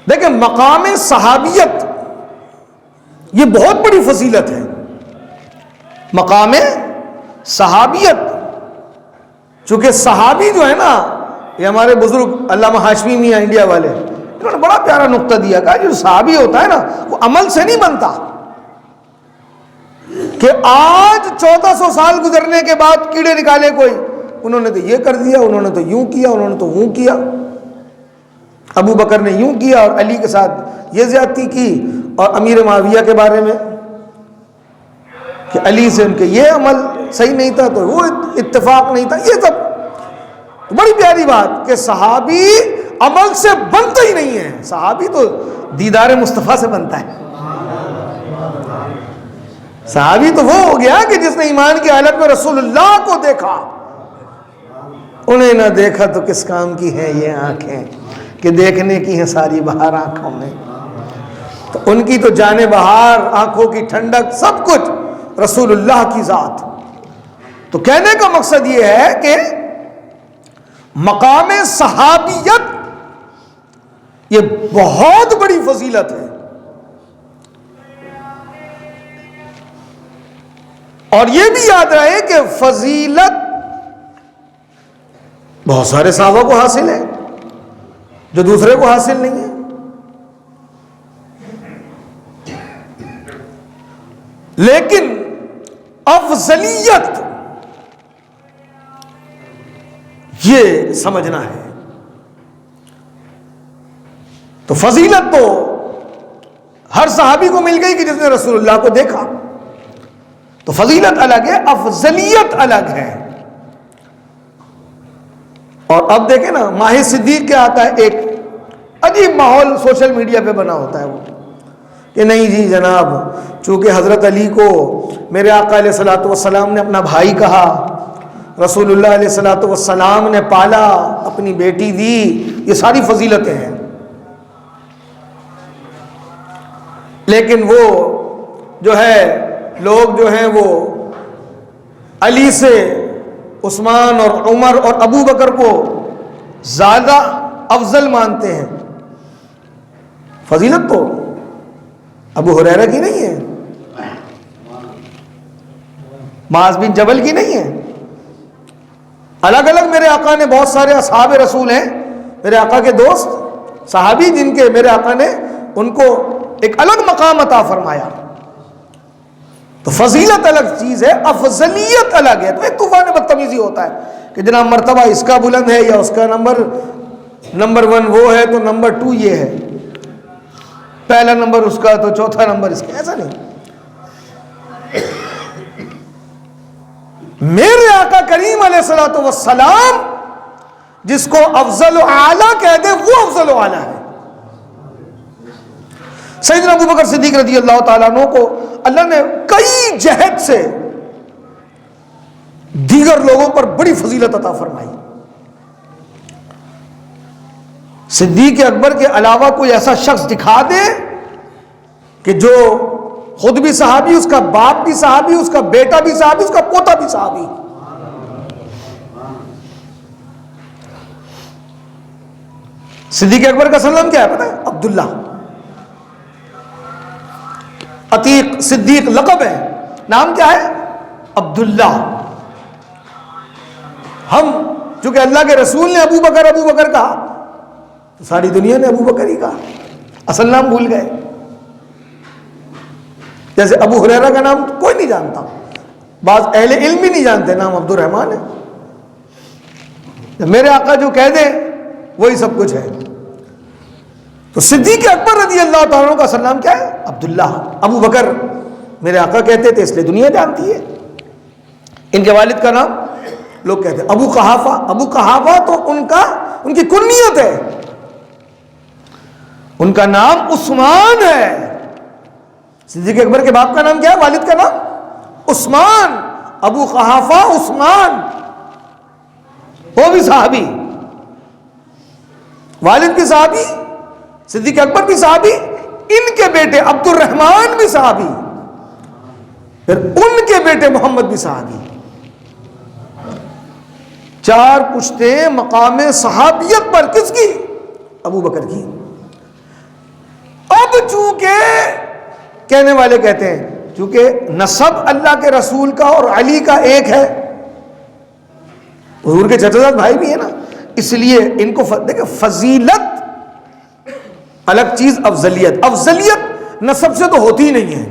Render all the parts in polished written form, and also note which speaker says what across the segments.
Speaker 1: دیکھیں مقام صحابیت یہ بہت بڑی فضیلت ہے. مقام صحابیت، چونکہ صحابی جو ہے نا، یہ ہمارے بزرگ علامہ ہاشمی میاں انڈیا والے، انہوں نے بڑا پیارا نقطہ دیا، کہا جو صحابی ہوتا ہے نا وہ عمل سے نہیں بنتا کہ آج 1400 سال گزرنے کے بعد کیڑے نکالے کوئی، انہوں نے تو یہ کر دیا، انہوں نے تو یوں کیا، انہوں نے تو وہ کیا، ابو بکر نے یوں کیا اور علی کے ساتھ یہ زیادتی کی، اور امیر معاویہ کے بارے میں کہ علی سے ان کے یہ عمل صحیح نہیں تھا تو وہ اتفاق نہیں تھا. یہ سب بڑی پیاری بات کہ صحابی عمل سے بنتا ہی نہیں ہے، صحابی تو دیدار مصطفیٰ سے بنتا ہے. صحابی تو وہ ہو گیا کہ جس نے ایمان کی حالت میں رسول اللہ کو دیکھا. انہیں نہ دیکھا تو کس کام کی ہے یہ آنکھیں کہ دیکھنے کی ہیں ساری بہار آنکھوں میں. تو ان کی تو جان بہار، آنکھوں کی ٹھنڈک، سب کچھ رسول اللہ کی ذات. تو کہنے کا مقصد یہ ہے کہ مقام صحابیت یہ بہت بڑی فضیلت ہے. اور یہ بھی یاد رہے کہ فضیلت بہت سارے صحابہ کو حاصل ہے جو دوسرے کو حاصل نہیں ہے. لیکن افضلیت یہ سمجھنا ہے. تو فضیلت تو ہر صحابی کو مل گئی کہ جس نے رسول اللہ کو دیکھا، تو فضیلت الگ ہے، افضلیت الگ ہے. اور اب دیکھیں نا ماہ صدیق کیا آتا ہے، ایک عجیب ماحول سوشل میڈیا پہ بنا ہوتا ہے وہ کہ نہیں جی جناب، چونکہ حضرت علی کو میرے آقا علیہ الصلوۃ والسلام نے اپنا بھائی کہا، رسول اللہ علیہ الصلوۃ والسلام نے پالا، اپنی بیٹی دی، یہ ساری فضیلتیں ہیں. لیکن وہ جو ہے لوگ جو ہیں وہ علی سے عثمان اور عمر اور ابو بکر کو زیادہ افضل مانتے ہیں. فضیلت تو ابو ہریرہ کی نہیں ہے، معاذ بن جبل کی نہیں ہے. الگ الگ میرے آقا نے بہت سارے اصحاب رسول ہیں، میرے آقا کے دوست صحابی، جن کے میرے آقا نے ان کو ایک الگ مقام عطا فرمایا. تو فضیلت الگ چیز ہے، افضلیت الگ ہے. تو ایک طوفان بدتمیزی ہوتا ہے کہ جناب مرتبہ اس کا بلند ہے یا اس کا نمبر 1 وہ ہے تو نمبر 2 یہ ہے، پہلا نمبر اس کا تو چوتھا نمبر اس کا. ایسا نہیں. میرے آقا کریم علیہ الصلوۃ والسلام جس کو افضل و اعلیٰ کہہ دے وہ افضل و اعلیٰ ہے. سیدنا ابو بکر صدیق رضی اللہ تعالیٰ عنہ کو اللہ نے کئی جہت سے دیگر لوگوں پر بڑی فضیلت عطا فرمائی. صدیق اکبر کے علاوہ کوئی ایسا شخص دکھا دے کہ جو خود بھی صحابی، اس کا باپ بھی صحابی، اس کا بیٹا بھی صحابی، اس کا پوتا بھی صحابی. صدیق اکبر کا اصل نام کیا ہے پتہ ہے؟ عبداللہ. عتیق صدیق لقب ہے، نام کیا ہے؟ عبداللہ. ہم چونکہ اللہ کے رسول نے ابو بکر کہا تو ساری دنیا نے ابو بکر ہی کہا، اصل نام بھول گئے. جیسے ابو ہریرہ کا نام کوئی نہیں جانتا، بعض اہل علم بھی نہیں جانتے، نام عبد الرحمن ہے. میرے آقا جو کہہ دیں وہی سب کچھ ہے. تو صدیق اکبر رضی اللہ تعالیٰ عنہ کا اصل نام کیا ہے؟ عبداللہ. ابو بکر میرے آقا کہتے تھے، اس لیے دنیا جانتی ہے. ان کے والد کا نام لوگ کہتے ہیں ابو قحافہ. ابو قحافہ تو ان کی کنیت ہے، ان کا نام عثمان ہے. صدیق اکبر کے باپ کا نام کیا ہے؟ والد کا نام عثمان. ابو قحافہ عثمان، وہ بھی صحابی، والد بھی صحابی، صدیق اکبر بھی صحابی، ان کے بیٹے عبد الرحمن بھی صحابی، پھر ان کے بیٹے محمد بھی صحابی. 4 پشتیں مقام صحابیت پر کس کی؟ ابو بکر کی. کہنے والے کہتے ہیں چونکہ نسب اللہ کے رسول کا اور علی کا ایک ہے، حضور کے چچا زاد بھائی بھی ہے نا، اس لیے ان کو دیکھیں فضیلت الگ چیز، افضلیت نسب سے تو ہوتی ہی نہیں ہے،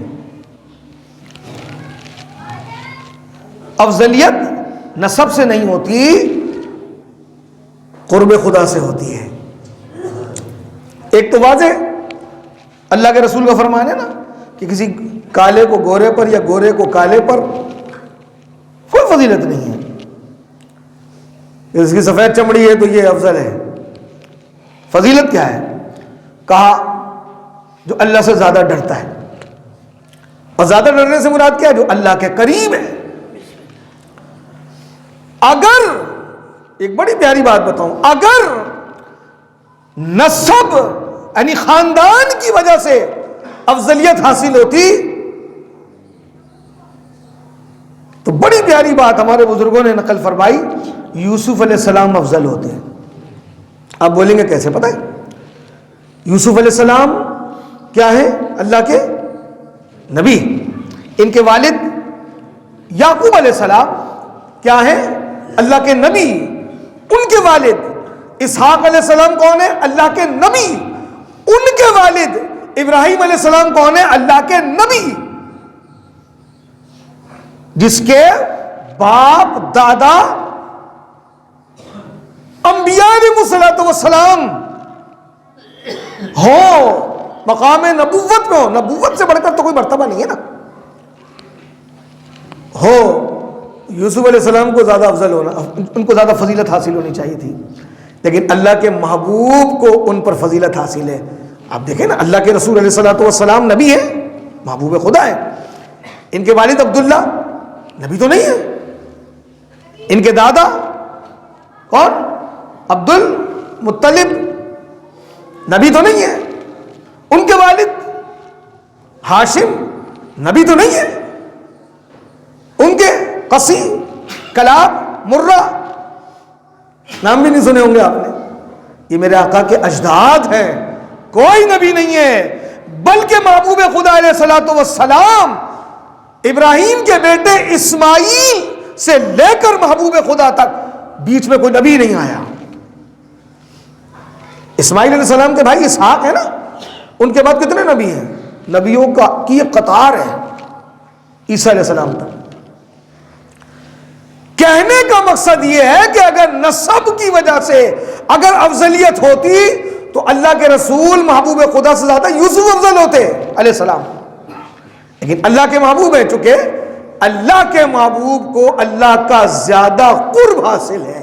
Speaker 1: افضلیت نسب سے نہیں ہوتی، قرب خدا سے ہوتی ہے۔ ایک تو واضح اللہ کے رسول کا فرمان ہے نا کہ کسی کالے کو گورے پر یا گورے کو کالے پر کوئی فضیلت نہیں ہے، اس کی سفید چمڑی ہے تو یہ افضل ہے۔ فضیلت کیا ہے؟ کہا جو اللہ سے زیادہ ڈرتا ہے، اور زیادہ ڈرنے سے مراد کیا ہے؟ جو اللہ کے قریب ہے۔ اگر ایک بڑی پیاری بات بتاؤں، اگر نسب یعنی خاندان کی وجہ سے افضلیت حاصل ہوتی تو بڑی پیاری بات ہمارے بزرگوں نے نقل فرمائی، یوسف علیہ السلام افضل ہوتے ہیں۔ آپ بولیں گے کیسے؟ پتہ ہے یوسف علیہ السلام کیا ہے؟ اللہ کے نبی۔ ان کے والد یعقوب علیہ السلام کیا ہے؟ اللہ کے نبی۔ ان کے والد اسحاق علیہ السلام کون ہے؟ اللہ کے نبی۔ ان کے والد ابراہیم علیہ السلام کون ہے؟ اللہ کے نبی۔ جس کے باپ دادا انبیاء علیہ السلام ہو، مقام نبوت میں ہو، نبوت سے بڑھ کر تو کوئی مرتبہ نہیں ہے نا، ہو یوسف علیہ السلام کو زیادہ افضل ہونا، ان کو زیادہ فضیلت حاصل ہونی چاہیے تھی، لیکن اللہ کے محبوب کو ان پر فضیلت حاصل ہے۔ آپ دیکھیں نا، اللہ کے رسول علیہ السلام نبی ہے، محبوب خدا ہے۔ ان کے والد عبداللہ نبی تو نہیں ہے، ان کے دادا کون؟ عبد المطلب نبی تو نہیں ہے، ان کے والد ہاشم نبی تو نہیں ہے، ان کے قصی، کلاب، مرہ نام بھی نہیں سنے ہوں گے آپ نے، یہ میرے آقا کے اجداد ہیں، کوئی نبی نہیں ہے، بلکہ محبوب خدا علیہ السلام ابراہیم کے بیٹے اسماعیل سے لے کر محبوب خدا تک بیچ میں کوئی نبی نہیں آیا۔ اسماعیل علیہ السلام کے بھائی اسحاق ہے نا، ان کے بعد کتنے نبی ہیں؟ نبیوں کا کی ایک قطار ہے عیسیٰ علیہ السلام تک۔ کہنے کا مقصد یہ ہے کہ اگر نسب کی وجہ سے اگر افضلیت ہوتی تو اللہ کے رسول محبوب خدا سے زیادہ یوسف افضل ہوتے علیہ السلام، لیکن اللہ کے محبوب ہیں، چونکہ اللہ کے محبوب کو اللہ کا زیادہ قرب حاصل ہے،